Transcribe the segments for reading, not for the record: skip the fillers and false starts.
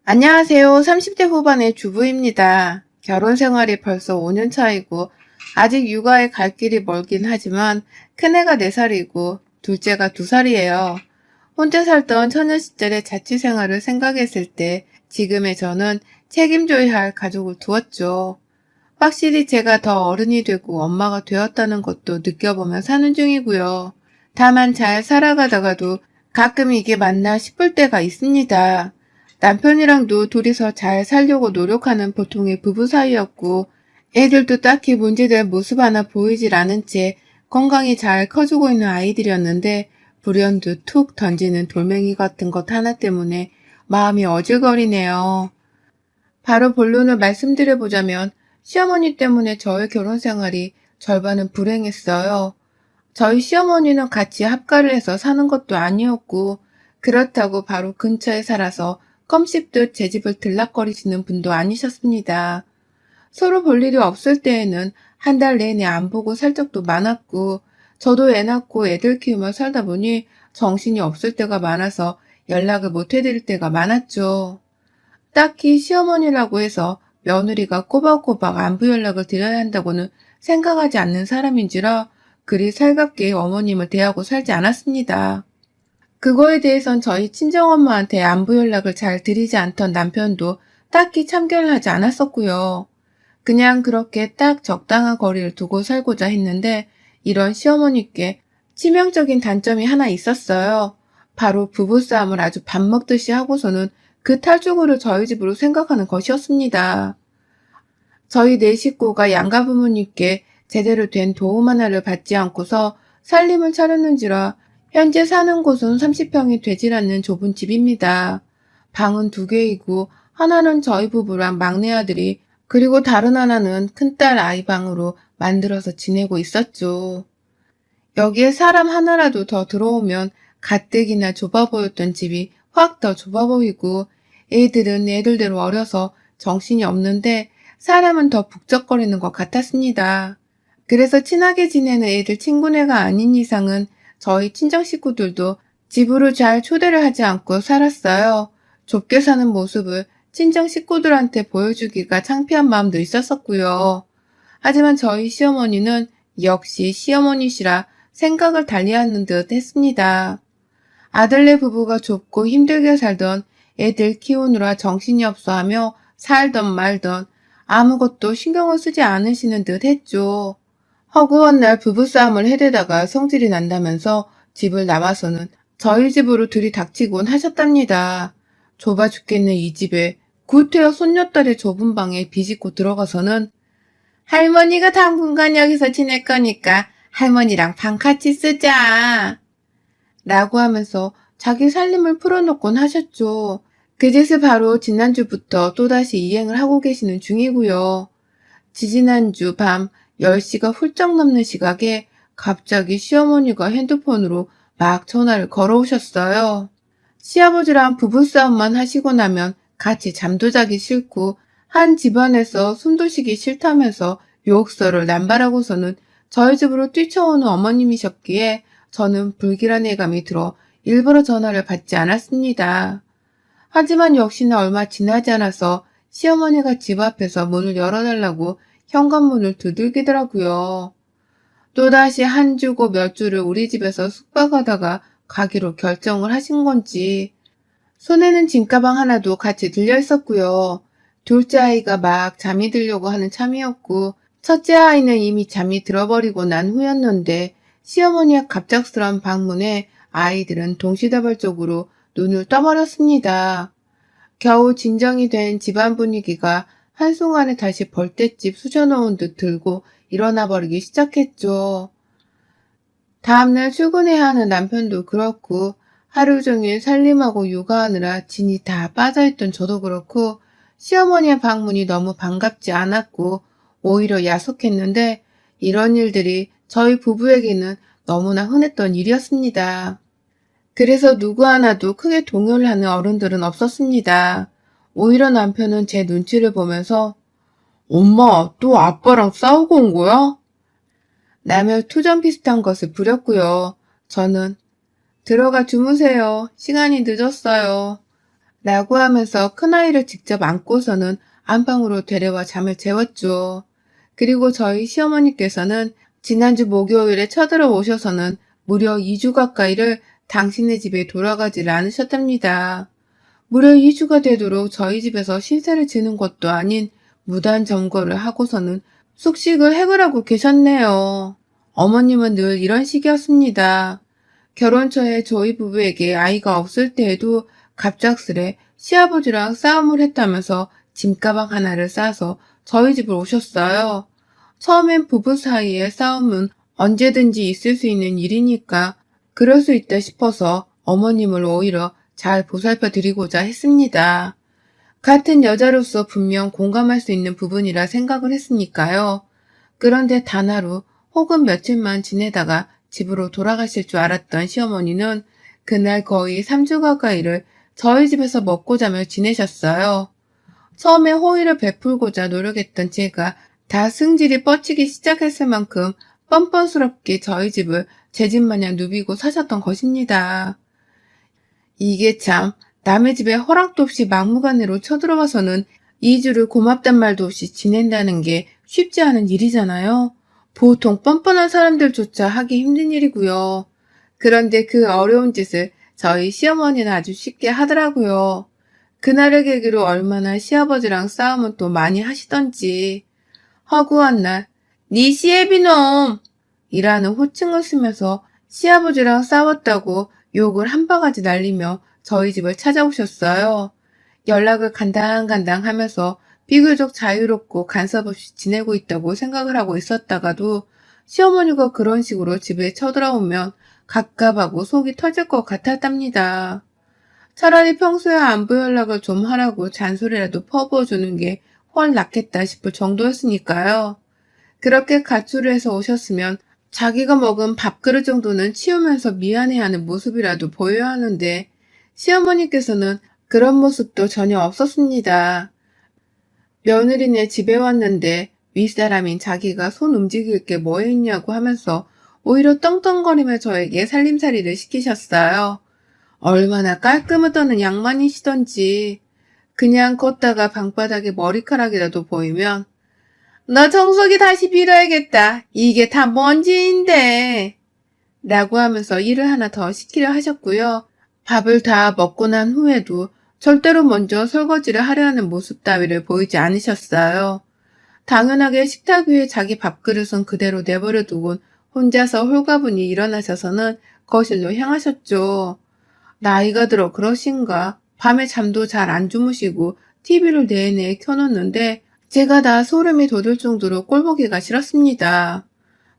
안녕하세요. 30대 후반의 주부입니다. 결혼 생활이 벌써 5년 차이고 아직 육아에 갈 길이 멀긴 하지만 큰애가 4살이고 둘째가 2살이에요. 혼자 살던 처녀 시절의 자취 생활을 생각했을 때 지금의 저는 책임져야 할 가족을 두었죠. 확실히 제가 더 어른이 되고 엄마가 되었다는 것도 느껴보며 사는 중이고요. 다만 잘 살아가다가도 가끔 이게 맞나 싶을 때가 있습니다. 남편이랑도 둘이서 잘 살려고 노력하는 보통의 부부 사이였고 애들도 딱히 문제될 모습 하나 보이질 않은 채 건강히 잘 커주고 있는 아이들이었는데 불현듯 툭 던지는 돌멩이 같은 것 하나 때문에 마음이 어질거리네요. 바로 본론을 말씀드려보자면 시어머니 때문에 저의 결혼 생활이 절반은 불행했어요. 저희 시어머니는 같이 합가를 해서 사는 것도 아니었고 그렇다고 바로 근처에 살아서 껌씹듯 제 집을 들락거리시는 분도 아니셨습니다. 서로 볼 일이 없을 때에는 한 달 내내 안 보고 살 적도 많았고 저도 애 낳고 애들 키우며 살다 보니 정신이 없을 때가 많아서 연락을 못 해드릴 때가 많았죠. 딱히 시어머니라고 해서 며느리가 꼬박꼬박 안부 연락을 드려야 한다고는 생각하지 않는 사람인지라 그리 살갑게 어머님을 대하고 살지 않았습니다. 그거에 대해선 저희 친정엄마한테 안부 연락을 잘 드리지 않던 남편도 딱히 참견을 하지 않았었고요. 그냥 그렇게 딱 적당한 거리를 두고 살고자 했는데 이런 시어머니께 치명적인 단점이 하나 있었어요. 바로 부부싸움을 아주 밥 먹듯이 하고서는 그 탈주고를 저희 집으로 생각하는 것이었습니다. 저희 네 식구가 양가 부모님께 제대로 된 도움 하나를 받지 않고서 살림을 차렸는지라 현재 사는 곳은 30평이 되질 않는 좁은 집입니다. 방은 2개이고 하나는 저희 부부랑 막내 아들이 그리고 다른 하나는 큰딸 아이 방으로 만들어서 지내고 있었죠. 여기에 사람 하나라도 더 들어오면 가뜩이나 좁아 보였던 집이 확 더 좁아 보이고 애들은 애들대로 어려서 정신이 없는데 사람은 더 북적거리는 것 같았습니다. 그래서 친하게 지내는 애들 친구네가 아닌 이상은 저희 친정 식구들도 집으로 잘 초대를 하지 않고 살았어요. 좁게 사는 모습을 친정 식구들한테 보여주기가 창피한 마음도 있었었고요. 하지만 저희 시어머니는 역시 시어머니시라 생각을 달리하는 듯 했습니다. 아들네 부부가 좁고 힘들게 살던 애들 키우느라 정신이 없어 하며 살던 말던 아무것도 신경을 쓰지 않으시는 듯 했죠. 허구한 날 부부싸움을 해대다가 성질이 난다면서 집을 나와서는 저희 집으로 들이닥치곤 하셨답니다. 좁아 죽겠는 이 집에 구태여 손녀딸의 좁은 방에 비집고 들어가서는 할머니가 당분간 여기서 지낼 거니까 할머니랑 방 같이 쓰자. 라고 하면서 자기 살림을 풀어놓곤 하셨죠. 그 짓을 바로 지난주부터 또다시 이행을 하고 계시는 중이고요. 지지난주 밤 10시가 훌쩍 넘는 시각에 갑자기 시어머니가 핸드폰으로 막 전화를 걸어오셨어요. 시아버지랑 부부싸움만 하시고 나면 같이 잠도 자기 싫고 한 집안에서 숨도 쉬기 싫다면서 욕설을 남발하고서는 저희 집으로 뛰쳐오는 어머님이셨기에 저는 불길한 예감이 들어 일부러 전화를 받지 않았습니다. 하지만 역시나 얼마 지나지 않아서 시어머니가 집 앞에서 문을 열어달라고 현관문을 두들기더라고요. 또다시 한 주고 몇 주를 우리 집에서 숙박하다가 가기로 결정을 하신 건지 손에는 짐가방 하나도 같이 들려 있었고요. 둘째 아이가 막 잠이 들려고 하는 참이었고 첫째 아이는 이미 잠이 들어버리고 난 후였는데 시어머니의 갑작스러운 방문에 아이들은 동시다발적으로 눈을 떠버렸습니다. 겨우 진정이 된 집안 분위기가 한순간에 다시 벌떼집 수저놓은 듯 들고 일어나 버리기 시작했죠. 다음날 출근해야 하는 남편도 그렇고 하루 종일 살림하고 육아하느라 진이 다 빠져있던 저도 그렇고 시어머니의 방문이 너무 반갑지 않았고 오히려 야속했는데 이런 일들이 저희 부부에게는 너무나 흔했던 일이었습니다. 그래서 누구 하나도 크게 동요를 하는 어른들은 없었습니다. 오히려 남편은 제 눈치를 보면서 엄마, 또 아빠랑 싸우고 온 거야? 라며 투정 비슷한 것을 부렸고요. 저는 들어가 주무세요. 시간이 늦었어요. 라고 하면서 큰아이를 직접 안고서는 안방으로 데려와 잠을 재웠죠. 그리고 저희 시어머니께서는 지난주 목요일에 쳐들어오셔서는 무려 2주 가까이를 당신네 집에 돌아가지를 않으셨답니다. 무려 2주가 되도록 저희 집에서 신세를 지는 것도 아닌 무단 점거를 하고서는 숙식을 해결하고 계셨네요. 어머님은 늘 이런 식이었습니다. 결혼 초에 저희 부부에게 아이가 없을 때에도 갑작스레 시아버지랑 싸움을 했다면서 짐가방 하나를 싸서 저희 집을 오셨어요. 처음엔 부부 사이의 싸움은 언제든지 있을 수 있는 일이니까 그럴 수 있다 싶어서 어머님을 오히려 잘 보살펴 드리고자 했습니다. 같은 여자로서 분명 공감할 수 있는 부분이라 생각을 했으니까요. 그런데 단 하루 혹은 며칠만 지내다가 집으로 돌아가실 줄 알았던 시어머니는 그날 거의 3주 가까이를 저희 집에서 먹고 자며 지내셨어요. 처음에 호의를 베풀고자 노력했던 제가 다 승질이 뻗치기 시작했을 만큼 뻔뻔스럽게 저희 집을 제 집 마냥 누비고 사셨던 것입니다. 이게 참 남의 집에 허락도 없이 막무가내로 쳐들어와서는 2주를 고맙단 말도 없이 지낸다는 게 쉽지 않은 일이잖아요. 보통 뻔뻔한 사람들조차 하기 힘든 일이고요. 그런데 그 어려운 짓을 저희 시어머니는 아주 쉽게 하더라고요. 그날을 계기로 얼마나 시아버지랑 싸움은 또 많이 하시던지. 허구한 날, 네 시애비놈! 이라는 호칭을 쓰면서 시아버지랑 싸웠다고 욕을 한 바가지 날리며 저희 집을 찾아오셨어요. 연락을 간당간당 하면서 비교적 자유롭고 간섭 없이 지내고 있다고 생각을 하고 있었다가도 시어머니가 그런 식으로 집에 쳐들어오면 갑갑하고 속이 터질 것 같았답니다. 차라리 평소에 안부 연락을 좀 하라고 잔소리라도 퍼부어주는 게 훨 낫겠다 싶을 정도였으니까요. 그렇게 가출을 해서 오셨으면 자기가 먹은 밥그릇 정도는 치우면서 미안해하는 모습이라도 보여야 하는데 시어머니께서는 그런 모습도 전혀 없었습니다. 며느리네 집에 왔는데 윗사람인 자기가 손 움직일 게 뭐 있냐고 하면서 오히려 떵떵거리며 저에게 살림살이를 시키셨어요. 얼마나 깔끔을 떠는 양반이시던지. 그냥 걷다가 방바닥에 머리카락이라도 보이면 너 청소기 다시 빌어야겠다. 이게 다 먼지인데. 라고 하면서 일을 하나 더 시키려 하셨고요. 밥을 다 먹고 난 후에도 절대로 먼저 설거지를 하려 하는 모습 따위를 보이지 않으셨어요. 당연하게 식탁 위에 자기 밥그릇은 그대로 내버려 두곤 혼자서 홀가분히 일어나셔서는 거실로 향하셨죠. 나이가 들어 그러신가? 밤에 잠도 잘 안 주무시고 TV를 내내 켜놓는데 제가 다 소름이 돋을 정도로 꼴보기가 싫었습니다.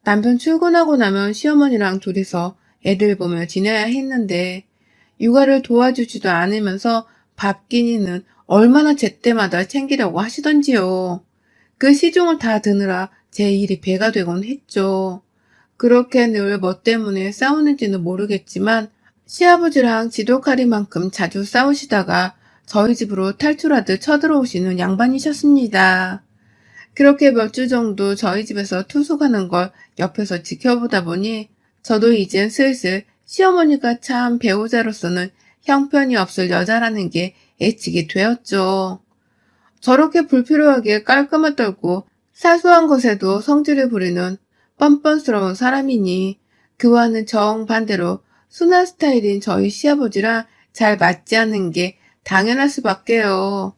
남편 출근하고 나면 시어머니랑 둘이서 애들 보며 지내야 했는데 육아를 도와주지도 않으면서 밥 끼니는 얼마나 제때마다 챙기려고 하시던지요. 그 시중을 다 드느라 제 일이 배가 되곤 했죠. 그렇게 늘 뭐 때문에 싸우는지는 모르겠지만 시아버지랑 지독하리만큼 자주 싸우시다가 저희 집으로 탈출하듯 쳐들어오시는 양반이셨습니다. 그렇게 몇 주 정도 저희 집에서 투숙하는 걸 옆에서 지켜보다 보니 저도 이젠 슬슬 시어머니가 참 배우자로서는 형편이 없을 여자라는 게 애측이 되었죠. 저렇게 불필요하게 깔끔을 떨고 사소한 것에도 성질을 부리는 뻔뻔스러운 사람이니 그와는 정반대로 순한 스타일인 저희 시아버지랑 잘 맞지 않는 게 당연할 수밖에요.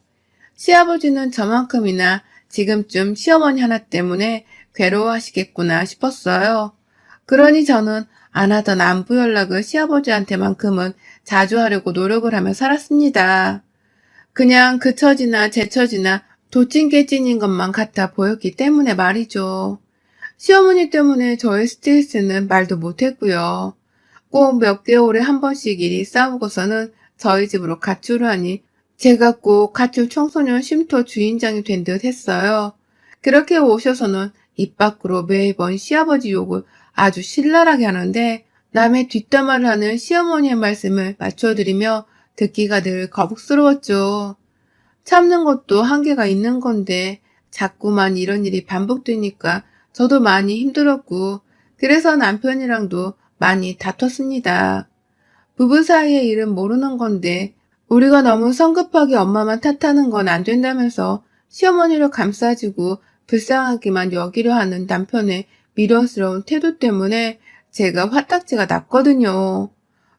시아버지는 저만큼이나 지금쯤 시어머니 하나 때문에 괴로워하시겠구나 싶었어요. 그러니 저는 안 하던 안부 연락을 시아버지한테만큼은 자주 하려고 노력을 하며 살았습니다. 그냥 그 처지나 제 처지나 도찐개찐인 것만 같아 보였기 때문에 말이죠. 시어머니 때문에 저의 스트레스는 말도 못했고요. 꼭 몇 개월에 한 번씩 일이 싸우고서는 저희 집으로 가출을 하니 제가 꼭 가출 청소년 쉼터 주인장이 된 듯 했어요. 그렇게 오셔서는 입 밖으로 매번 시아버지 욕을 아주 신랄하게 하는데 남의 뒷담화를 하는 시어머니의 말씀을 맞춰드리며 듣기가 늘 거북스러웠죠. 참는 것도 한계가 있는 건데 자꾸만 이런 일이 반복되니까 저도 많이 힘들었고 그래서 남편이랑도 많이 다퉜습니다. 부부 사이의 일은 모르는 건데 우리가 너무 성급하게 엄마만 탓하는 건 안 된다면서 시어머니를 감싸주고 불쌍하게만 여기려 하는 남편의 미련스러운 태도 때문에 제가 화딱지가 났거든요.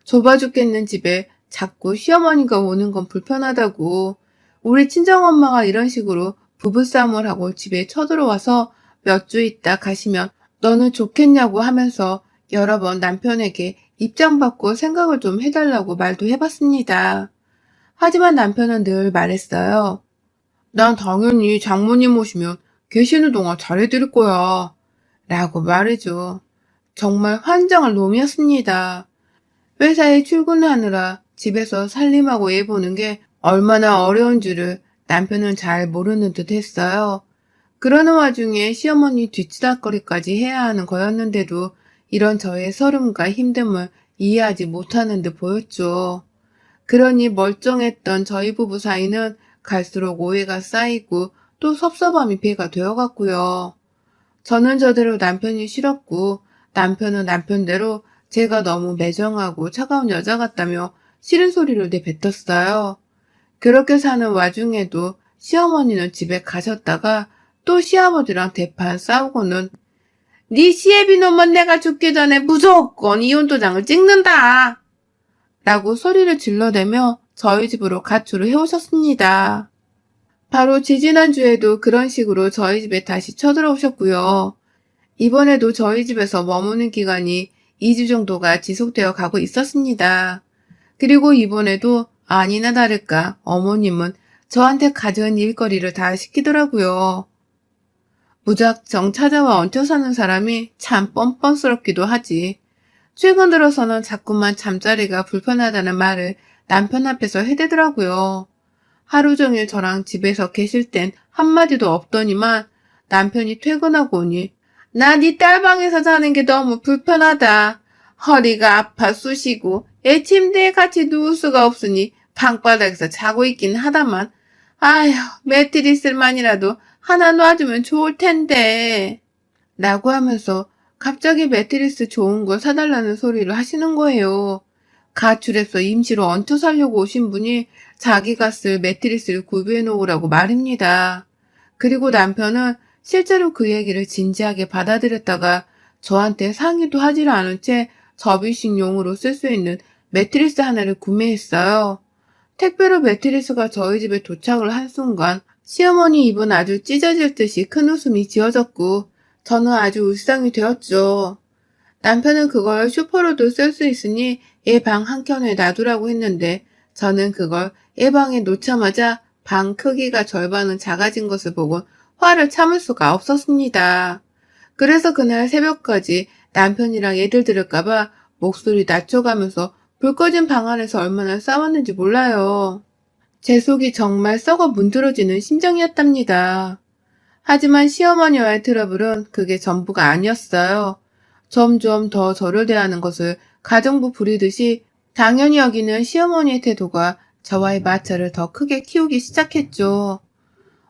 좁아 죽겠는 집에 자꾸 시어머니가 오는 건 불편하다고. 우리 친정엄마가 이런 식으로 부부싸움을 하고 집에 쳐들어와서 몇 주 있다 가시면 너는 좋겠냐고 하면서 여러 번 남편에게 입장 바꿔 생각을 좀 해달라고 말도 해봤습니다. 하지만 남편은 늘 말했어요. 난 당연히 장모님 오시면 계시는 동안 잘해드릴 거야. 라고 말해줘. 정말 환장할 놈이었습니다. 회사에 출근하느라 집에서 살림하고 애 보는 게 얼마나 어려운 줄을 남편은 잘 모르는 듯 했어요. 그러는 와중에 시어머니 뒷치다거리까지 해야 하는 거였는데도 이런 저의 서름과 힘듦을 이해하지 못하는 듯 보였죠. 그러니 멀쩡했던 저희 부부 사이는 갈수록 오해가 쌓이고 또 섭섭함이 배가 되어갔고요. 저는 저대로 남편이 싫었고 남편은 남편대로 제가 너무 매정하고 차가운 여자 같다며 싫은 소리를 내뱉었어요. 그렇게 사는 와중에도 시어머니는 집에 가셨다가 또 시아버지랑 대판 싸우고는 네 시애비 놈은 내가 죽기 전에 무조건 이혼도장을 찍는다! 라고 소리를 질러대며 저희 집으로 가출을 해오셨습니다. 바로 지지난주에도 그런 식으로 저희 집에 다시 쳐들어오셨고요. 이번에도 저희 집에서 머무는 기간이 2주 정도가 지속되어 가고 있었습니다. 그리고 이번에도 아니나 다를까 어머님은 저한테 가져온 일거리를 다 시키더라고요. 무작정 찾아와 얹혀 사는 사람이 참 뻔뻔스럽기도 하지. 최근 들어서는 자꾸만 잠자리가 불편하다는 말을 남편 앞에서 해대더라고요. 하루 종일 저랑 집에서 계실 땐 한마디도 없더니만 남편이 퇴근하고 오니 나 네 딸방에서 자는 게 너무 불편하다. 허리가 아파 쑤시고 애 침대에 같이 누울 수가 없으니 방바닥에서 자고 있긴 하다만 아휴 매트리스만이라도 하나 놔주면 좋을 텐데 라고 하면서 갑자기 매트리스 좋은 걸 사달라는 소리를 하시는 거예요. 가출해서 임시로 얹혀 살려고 오신 분이 자기가 쓸 매트리스를 구비해 놓으라고 말입니다. 그리고 남편은 실제로 그 얘기를 진지하게 받아들였다가 저한테 상의도 하지를 않은 채 접이식용으로 쓸 수 있는 매트리스 하나를 구매했어요. 택배로 매트리스가 저희 집에 도착을 한 순간 시어머니 입은 아주 찢어질 듯이 큰 웃음이 지어졌고 저는 아주 울상이 되었죠. 남편은 그걸 슈퍼로도 쓸 수 있으니 얘 방 한켠에 놔두라고 했는데 저는 그걸 얘 방에 놓자마자 방 크기가 절반은 작아진 것을 보고 화를 참을 수가 없었습니다. 그래서 그날 새벽까지 남편이랑 애들 들을까봐 목소리 낮춰가면서 불 꺼진 방 안에서 얼마나 싸웠는지 몰라요. 제 속이 정말 썩어 문드러지는 심정이었답니다. 하지만 시어머니와의 트러블은 그게 전부가 아니었어요. 점점 더 저를 대하는 것을 가정부 부리듯이 당연히 여기는 시어머니의 태도가 저와의 마찰을 더 크게 키우기 시작했죠.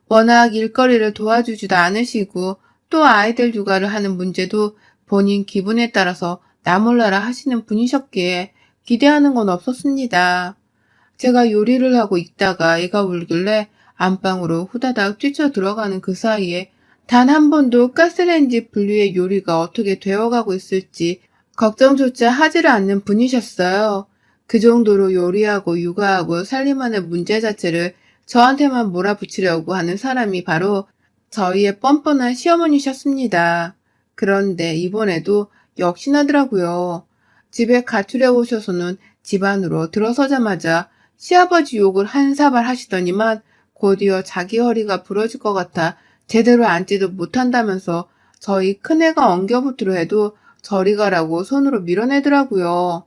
워낙 일거리를 도와주지도 않으시고 또 아이들 육아를 하는 문제도 본인 기분에 따라서 나몰라라 하시는 분이셨기에 기대하는 건 없었습니다. 제가 요리를 하고 있다가 애가 울길래 안방으로 후다닥 뛰쳐 들어가는 그 사이에 단 한 번도 가스레인지 분리의 요리가 어떻게 되어가고 있을지 걱정조차 하지를 않는 분이셨어요. 그 정도로 요리하고 육아하고 살림하는 문제 자체를 저한테만 몰아붙이려고 하는 사람이 바로 저희의 뻔뻔한 시어머니셨습니다. 그런데 이번에도 역시나더라고요. 집에 가출해 오셔서는 집 안으로 들어서자마자 시아버지 욕을 한 사발 하시더니만 곧이어 자기 허리가 부러질 것 같아 제대로 앉지도 못한다면서 저희 큰애가 엉겨붙으려 해도 저리 가라고 손으로 밀어내더라고요.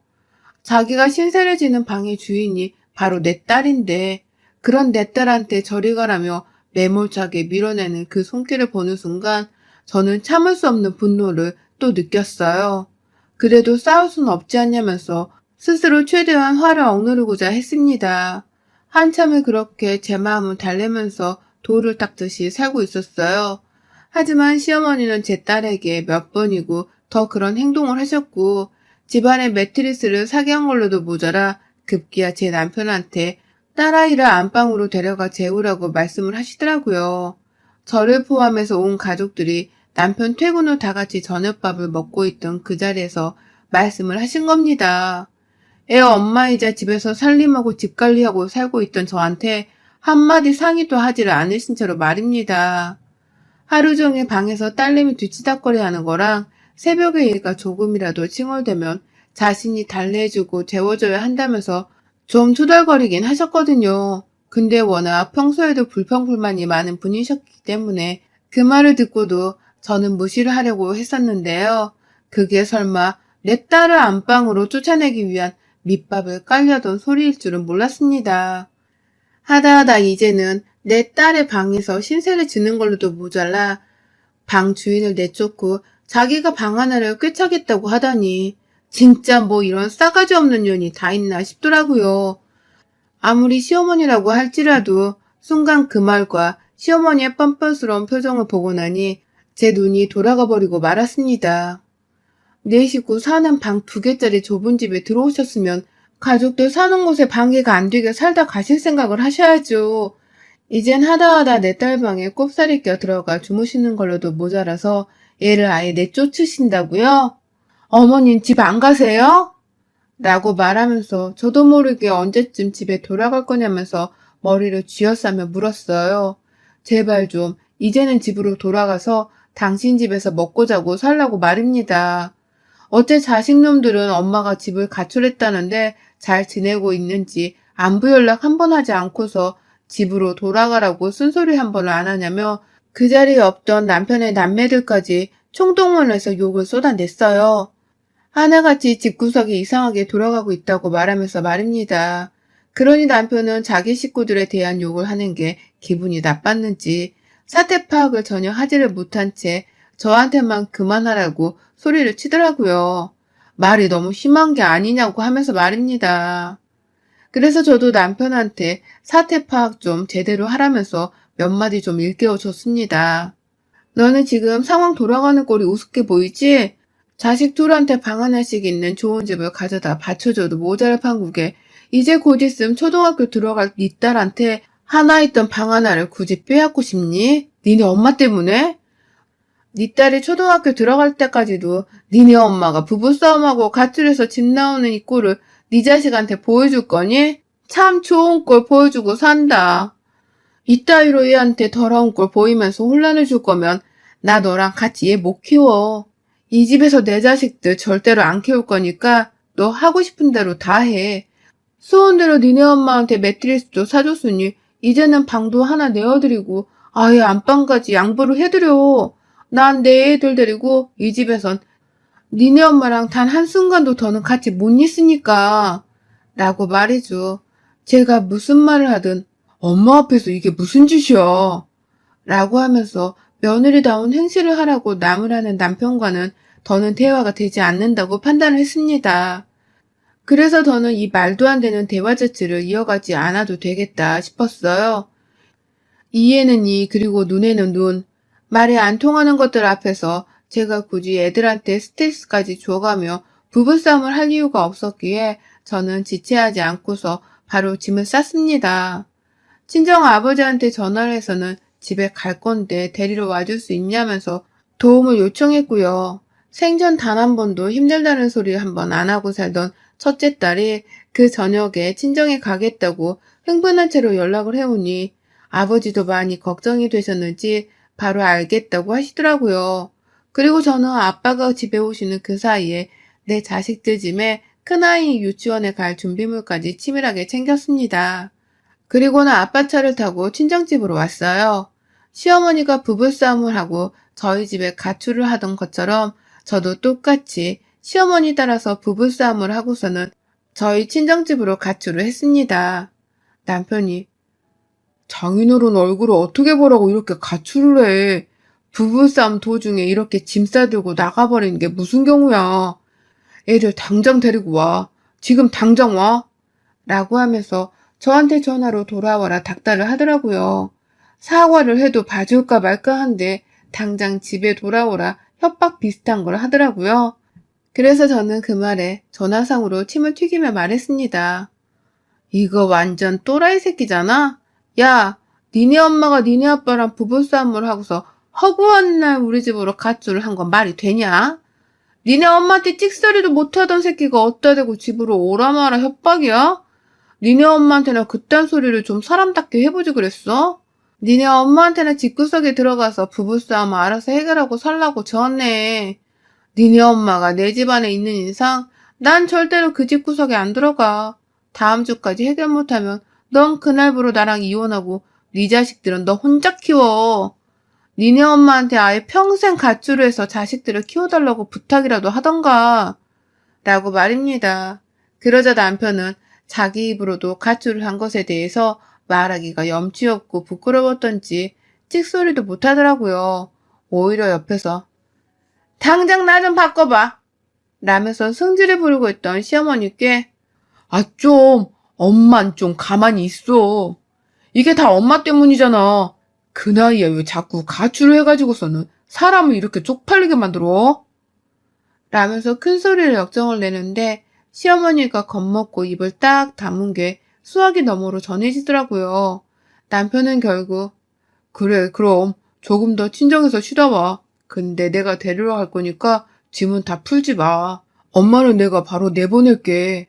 자기가 신세를 지는 방의 주인이 바로 내 딸인데 그런 내 딸한테 저리 가라며 매몰차게 밀어내는 그 손길을 보는 순간 저는 참을 수 없는 분노를 또 느꼈어요. 그래도 싸울 수는 없지 않냐면서 스스로 최대한 화를 억누르고자 했습니다. 한참을 그렇게 제 마음을 달래면서 돌을 닦듯이 살고 있었어요. 하지만 시어머니는 제 딸에게 몇 번이고 더 그런 행동을 하셨고 집안에 매트리스를 사게 한 걸로도 모자라 급기야 제 남편한테 딸아이를 안방으로 데려가 재우라고 말씀을 하시더라고요. 저를 포함해서 온 가족들이 남편 퇴근 후 다 같이 저녁밥을 먹고 있던 그 자리에서 말씀을 하신 겁니다. 애 엄마이자 집에서 살림하고 집 관리하고 살고 있던 저한테 한마디 상의도 하지를 않으신 채로 말입니다. 하루 종일 방에서 딸내미 뒤치다꺼리 하는 거랑 새벽에 얘가 조금이라도 칭얼대면 자신이 달래주고 재워줘야 한다면서 좀 투덜거리긴 하셨거든요. 근데 워낙 평소에도 불평불만이 많은 분이셨기 때문에 그 말을 듣고도 저는 무시를 하려고 했었는데요. 그게 설마 내 딸을 안방으로 쫓아내기 위한 밑밥을 깔려던 소리일 줄은 몰랐습니다. 하다 이제는 내 딸의 방에서 신세를 지는 걸로도 모자라 방 주인을 내쫓고 자기가 방 하나를 꿰차겠다고 하다니 진짜 뭐 이런 싸가지 없는 년이 다 있나 싶더라고요. 아무리 시어머니라고 할지라도 순간 그 말과 시어머니의 뻔뻔스러운 표정을 보고 나니 제 눈이 돌아가 버리고 말았습니다. 네 식구 사는 방 2개짜리 좁은 집에 들어오셨으면 가족들 사는 곳에 방해가 안 되게 살다 가실 생각을 하셔야죠. 이젠 하다 내 딸 방에 꼽사리 껴 들어가 주무시는 걸로도 모자라서 얘를 아예 내쫓으신다고요? 어머님 집 안 가세요? 라고 말하면서 저도 모르게 언제쯤 집에 돌아갈 거냐면서 머리를 쥐어싸며 물었어요. 제발 좀 이제는 집으로 돌아가서 당신 집에서 먹고 자고 살라고 말입니다. 어째 자식놈들은 엄마가 집을 가출했다는데 잘 지내고 있는지 안부 연락 한 번 하지 않고서 집으로 돌아가라고 쓴소리 한 번을 안 하냐며 그 자리에 없던 남편의 남매들까지 총동원해서 욕을 쏟아냈어요. 하나같이 집구석이 이상하게 돌아가고 있다고 말하면서 말입니다. 그러니 남편은 자기 식구들에 대한 욕을 하는 게 기분이 나빴는지 사태 파악을 전혀 하지를 못한 채 저한테만 그만하라고 소리를 치더라고요. 말이 너무 심한 게 아니냐고 하면서 말입니다. 그래서 저도 남편한테 사태 파악 좀 제대로 하라면서 몇 마디 좀 일깨워줬습니다. 너는 지금 상황 돌아가는 꼴이 우습게 보이지? 자식 둘한테 방 하나씩 있는 좋은 집을 가져다 바쳐줘도 모자랄 판국에 이제 곧 있음 초등학교 들어갈 네 딸한테 하나 있던 방 하나를 굳이 빼앗고 싶니? 니네 엄마 때문에? 네 딸이 초등학교 들어갈 때까지도 니네 엄마가 부부싸움하고 가출해서 집 나오는 이 꼴을 네 자식한테 보여줄 거니? 참 좋은 꼴 보여주고 산다. 이따위로 얘한테 더러운 꼴 보이면서 혼란을 줄 거면 나 너랑 같이 얘 못 키워. 이 집에서 내 자식들 절대로 안 키울 거니까 너 하고 싶은 대로 다 해. 소원대로 니네 엄마한테 매트리스도 사줬으니 이제는 방도 하나 내어드리고 아예 안방까지 양보를 해드려. 난 내 애들 데리고 이 집에선 니네 엄마랑 단 한순간도 더는 같이 못 있으니까 라고 말해줘. 제가 무슨 말을 하든 엄마 앞에서 이게 무슨 짓이야 라고 하면서 며느리다운 행실을 하라고 남을 하는 남편과는 더는 대화가 되지 않는다고 판단을 했습니다. 그래서 저는 이 말도 안 되는 대화 자체를 이어가지 않아도 되겠다 싶었어요. 이에는 이 그리고 눈에는 눈, 말이 안 통하는 것들 앞에서 제가 굳이 애들한테 스트레스까지 줘가며 부부싸움을 할 이유가 없었기에 저는 지체하지 않고서 바로 짐을 쌌습니다. 친정 아버지한테 전화를 해서는 집에 갈 건데 데리러 와줄 수 있냐면서 도움을 요청했고요. 생전 단 한 번도 힘들다는 소리 한 번 안 하고 살던 첫째 딸이 그 저녁에 친정에 가겠다고 흥분한 채로 연락을 해오니 아버지도 많이 걱정이 되셨는지 바로 알겠다고 하시더라고요. 그리고 저는 아빠가 집에 오시는 그 사이에 내 자식들 짐에 큰아이 유치원에 갈 준비물까지 치밀하게 챙겼습니다. 그리고는 아빠 차를 타고 친정집으로 왔어요. 시어머니가 부부싸움을 하고 저희 집에 가출을 하던 것처럼 저도 똑같이 시어머니 따라서 부부싸움을 하고서는 저희 친정집으로 가출을 했습니다. 남편이 장인어른 얼굴을 어떻게 보라고 이렇게 가출을 해. 부부싸움 도중에 이렇게 짐 싸들고 나가버리는 게 무슨 경우야. 애들 당장 데리고 와. 지금 당장 와. 라고 하면서 저한테 전화로 돌아와라 닥달을 하더라고요. 사과를 해도 봐줄까 말까 한데 당장 집에 돌아오라 협박 비슷한 걸 하더라고요. 그래서 저는 그 말에 전화상으로 침을 튀기며 말했습니다. 이거 완전 또라이 새끼잖아? 야, 니네 엄마가 니네 아빠랑 부부싸움을 하고서 허구한 날 우리 집으로 가출을 한 건 말이 되냐? 니네 엄마한테 찍소리도 못하던 새끼가 어디다 대고 집으로 오라 마라 협박이야? 니네 엄마한테는 그딴 소리를 좀 사람답게 해보지 그랬어? 니네 엄마한테는 집구석에 들어가서 부부싸움 알아서 해결하고 살라고 저었네. 니네 엄마가 내 집안에 있는 이상 난 절대로 그 집구석에 안 들어가. 다음 주까지 해결 못하면 넌 그날부로 나랑 이혼하고 네 자식들은 너 혼자 키워. 니네 엄마한테 아예 평생 가출을 해서 자식들을 키워달라고 부탁이라도 하던가. 라고 말입니다. 그러자 남편은 자기 입으로도 가출을 한 것에 대해서 말하기가 염치 없고 부끄러웠던지 찍소리도 못하더라고요. 오히려 옆에서 당장 나 좀 바꿔봐 라면서 승질을 부리고 있던 시어머니께 아 좀 엄만 좀 가만히 있어. 이게 다 엄마 때문이잖아. 그 나이에 왜 자꾸 가출을 해가지고서는 사람을 이렇게 쪽팔리게 만들어? 라면서 큰 소리로 역정을 내는데 시어머니가 겁먹고 입을 딱 다문 게 수화기 너머로 전해지더라고요. 남편은 결국 그래 그럼 조금 더 친정에서 쉬다 와. 근데 내가 데리러 갈 거니까 짐은 다 풀지 마. 엄마는 내가 바로 내보낼게.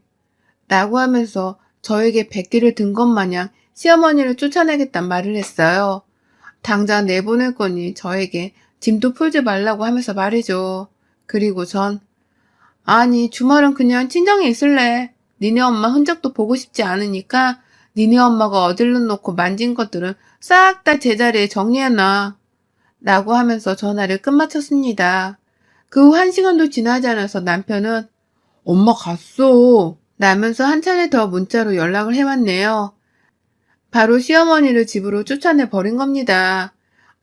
라고 하면서 저에게 백기를 든 것 마냥 시어머니를 쫓아내겠단 말을 했어요. 당장 내보낼 거니 저에게 짐도 풀지 말라고 하면서 말이죠. 그리고 전 아니 주말은 그냥 친정에 있을래. 니네 엄마 흔적도 보고 싶지 않으니까 니네 엄마가 어딜러 놓고 만진 것들은 싹 다 제자리에 정리해놔. 라고 하면서 전화를 끝마쳤습니다. 그 후 1시간도 지나지 않아서 남편은 엄마 갔어. 라면서 한 차례 더 문자로 연락을 해왔네요. 바로 시어머니를 집으로 쫓아내 버린 겁니다.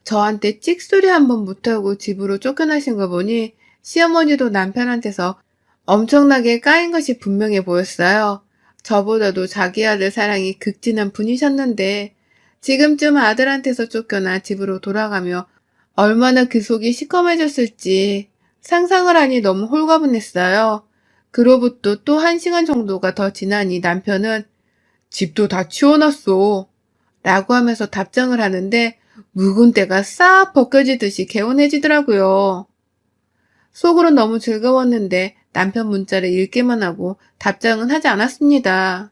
저한테 찍소리 한 번 못하고 집으로 쫓겨나신 거 보니 시어머니도 남편한테서 엄청나게 까인 것이 분명해 보였어요. 저보다도 자기 아들 사랑이 극진한 분이셨는데 지금쯤 아들한테서 쫓겨나 집으로 돌아가며 얼마나 그 속이 시커매졌을지 상상을 하니 너무 홀가분했어요. 그로부터 또 1시간 정도가 더 지나니 남편은 집도 다 치워놨어. 라고 하면서 답장을 하는데 묵은 때가 싹 벗겨지듯이 개운해지더라고요. 속으로 너무 즐거웠는데 남편 문자를 읽기만 하고 답장은 하지 않았습니다.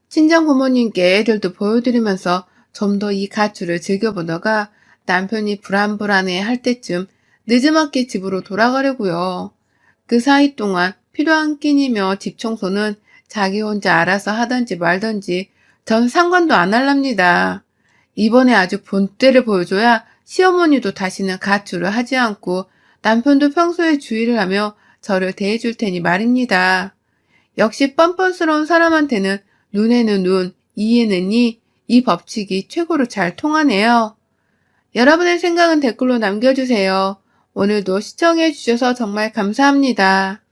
친정 부모님께 애들도 보여드리면서 좀 더 이 가출을 즐겨보다가 남편이 불안불안해 할 때쯤 늦지막히 집으로 돌아가려고요. 그 사이 동안 필요한 끼니며 집 청소는 자기 혼자 알아서 하든지 말든지 전 상관도 안 할랍니다. 이번에 아주 본때를 보여줘야 시어머니도 다시는 가출을 하지 않고 남편도 평소에 주의를 하며 저를 대해줄 테니 말입니다. 역시 뻔뻔스러운 사람한테는 눈에는 눈, 이에는 이, 이 법칙이 최고로 잘 통하네요. 여러분의 생각은 댓글로 남겨주세요. 오늘도 시청해주셔서 정말 감사합니다.